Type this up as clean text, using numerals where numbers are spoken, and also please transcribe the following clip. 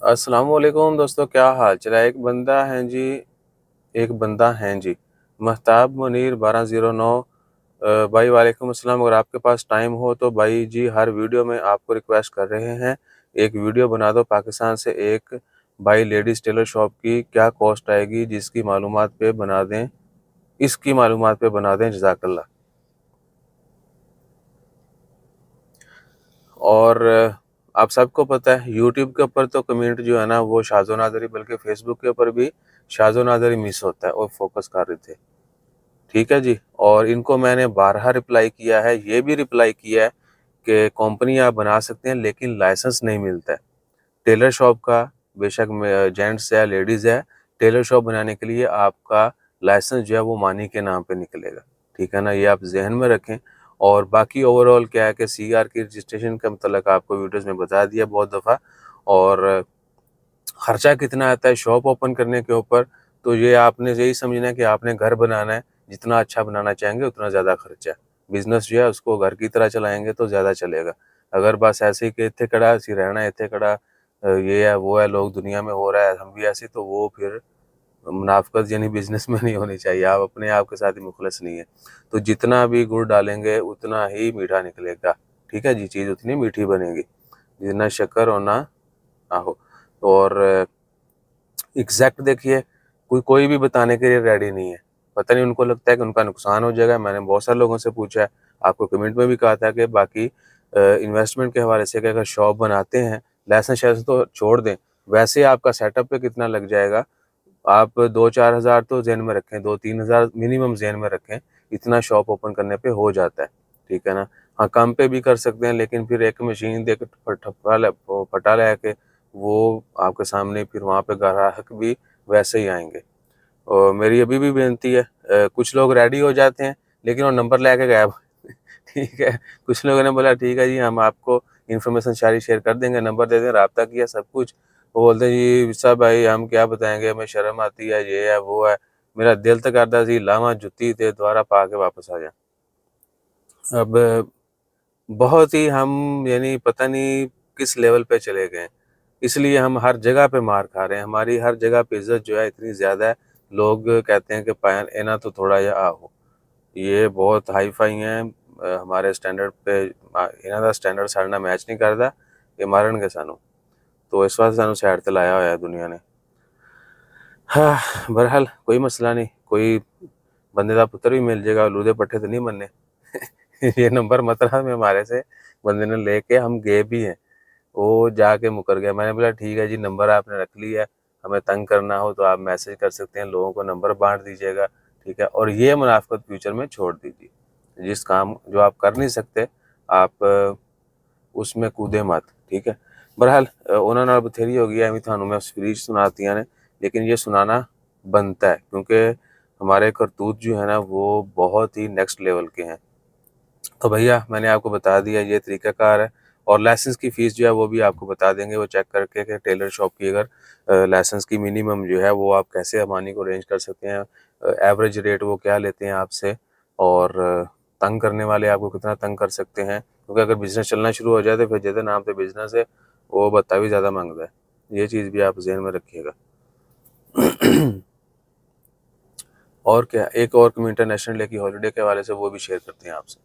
السلام علیکم دوستو، کیا حال چل ہے؟ ایک بندہ ہیں جی مہتاب منیر 1209 بھائی وعلیکم السلام۔ اگر آپ کے پاس ٹائم ہو تو بھائی جی ہر ویڈیو میں آپ کو ریکویسٹ کر رہے ہیں ایک ویڈیو بنا دو پاکستان سے ایک بھائی لیڈیز ٹیلر شاپ کی کیا کوسٹ آئے گی، جس کی معلومات پہ بنا دیں، اس کی معلومات پہ بنا دیں، جزاک اللہ۔ اور آپ سب کو پتہ ہے یوٹیوب کے اوپر تو کمنٹ جو ہے نا وہ شاذ و نادری، بلکہ فیس بک کے اوپر بھی شاذ و نادری مس ہوتا ہے اور فوکس کر رہے تھے، ٹھیک ہے جی۔ اور ان کو میں نے بارہا رپلائی کیا ہے، یہ بھی رپلائی کیا ہے کہ کمپنی آپ بنا سکتے ہیں لیکن لائسنس نہیں ملتا ہے ٹیلر شاپ کا، بے شک جینٹس ہے لیڈیز ہے، ٹیلر شاپ بنانے کے لیے آپ کا لائسنس جو ہے وہ مانی کے نام پہ نکلے گا، ٹھیک ہے نا، یہ آپ ذہن میں رکھیں۔ اور باقی اوورال کیا ہے کہ سی آر کی رجسٹریشن کا متعلق آپ کو ویڈیوز میں بتا دیا بہت دفعہ، اور خرچہ کتنا آتا ہے شاپ اوپن کرنے کے اوپر، تو یہ آپ نے یہی سمجھنا ہے کہ آپ نے گھر بنانا ہے، جتنا اچھا بنانا چاہیں گے اتنا زیادہ خرچہ ہے۔ بزنس جو ہے اس کو گھر کی طرح چلائیں گے تو زیادہ چلے گا، اگر بس ایسے ہی کہ اتنے کڑا اسی رہنا ہے، اتنے کڑا یہ ہے وہ ہے، لوگ دنیا میں ہو رہا ہے ہم بھی ایسے، تو وہ پھر منافقت یعنی بزنس میں نہیں ہونی چاہیے، آپ اپنے آپ کے ساتھ ہی مخلص نہیں ہے۔ تو جتنا بھی گڑ ڈالیں گے اتنا ہی میٹھا نکلے گا، ٹھیک ہے جی، چیز اتنی میٹھی بنے گی، جتنا شکر ہونا آہو۔ اور ایگزیکٹ دیکھیے کوئی بھی بتانے کے لیے ریڈی نہیں ہے، پتہ نہیں ان کو لگتا ہے کہ ان کا نقصان ہو جائے گا۔ میں نے بہت سارے لوگوں سے پوچھا ہے، آپ کو کمنٹ میں بھی کہا تھا کہ باقی انویسٹمنٹ کے حوالے سے کہ اگر شاپ بناتے ہیں لائسنس شائسنس تو چھوڑ دیں، ویسے آپ کا سیٹ اپ پہ کتنا لگ جائے گا، آپ 2-4 ہزار تو ذہن میں رکھیں، 2-3 ہزار منیمم ذہن میں رکھیں، اتنا شاپ اوپن کرنے پہ ہو جاتا ہے، ٹھیک ہے نا۔ ہاں کم پہ بھی کر سکتے ہیں، لیکن پھر ایک مشین دے کے پھٹا لے کے وہ آپ کے سامنے پھر وہاں پہ گراہک بھی ویسے ہی آئیں گے۔ اور میری ابھی بھی بینتی ہے، کچھ لوگ ریڈی ہو جاتے ہیں لیکن وہ نمبر لے کے غائب ٹھیک ہے، کچھ لوگوں نے بولا ٹھیک ہے جی ہم آپ کو انفارمیشن ساری شیئر کر دیں گے، نمبر دے دیں، رابطہ کیا سب کچھ، وہ بولتے ہیں جی صاحب بھائی ہم کیا بتائیں گے، ہمیں شرم آتی ہے، یہ ہے وہ ہے، میرا دل تو کرتا جی لاواں جتی تے دوبارہ پا کے واپس آ جائیں۔ اب بہت ہی ہم یعنی پتہ نہیں کس لیول پہ چلے گئے، اس لیے ہم ہر جگہ پہ مار کھا رہے ہیں، ہماری ہر جگہ پہ عزت جو ہے اتنی زیادہ ہے، لوگ کہتے ہیں کہ پائن اینا تو تھوڑا یا آہو، یہ بہت ہائی فائی ہیں ہمارے سٹینڈرڈ پہ، انہاں دا سٹینڈرڈ سارے نال میچ نہیں کردا، یہ مارن گے سانو، تو اس واسطے سانو سائڈ تے لایا ہوا ہے دنیا نے۔ ہاں بہرحال کوئی مسئلہ نہیں، کوئی بندے دا پتر بھی مل جائے گا، لودے پٹھے تو نہیں مننے یہ نمبر مطلب میں ہمارے سے بندے نے لے کے ہم گئے بھی ہیں، وہ جا کے مکر گیا، میں نے بولا ٹھیک ہے جی نمبر آپ نے رکھ لی ہے، ہمیں تنگ کرنا ہو تو آپ میسج کر سکتے ہیں، لوگوں کو نمبر بانٹ دیجیے گا، ٹھیک ہے، اور یہ منافقت فیوچر میں چھوڑ دیجیے، جس کام جو آپ کر نہیں سکتے آپ اس میں کودے مت، ٹھیک ہے۔ بہرحال انہوں نے بتھیری ہو گیا، تھانوں میں اسپیچ سناتیاں نے، لیکن یہ سنانا بنتا ہے کیونکہ ہمارے کرتوت جو ہے نا وہ بہت ہی نیکسٹ لیول کے ہیں۔ تو بھیا میں نے آپ کو بتا دیا یہ طریقہ کار ہے، اور لائسنس کی فیس جو ہے وہ بھی آپ کو بتا دیں گے، وہ چیک کر کے کہ ٹیلر شاپ کی اگر لائسنس کی منیمم جو ہے وہ آپ کیسے امانی کو ارینج کر سکتے ہیں، ایوریج ریٹ وہ کیا لیتے ہیں آپ سے، اور تنگ کرنے والے آپ کو کتنا تنگ کر سکتے ہیں، کیونکہ اگر بزنس چلنا شروع ہو جائے تو پھر جیسے نام پہ بزنس ہے وہ بتا بھی زیادہ مانگتا ہے، یہ چیز بھی آپ ذہن میں رکھیے گا۔ اور کیا، ایک اور انٹرنیشنل ڈے کی ہالیڈے کے حوالے سے وہ بھی شیئر کرتے ہیں آپ سے۔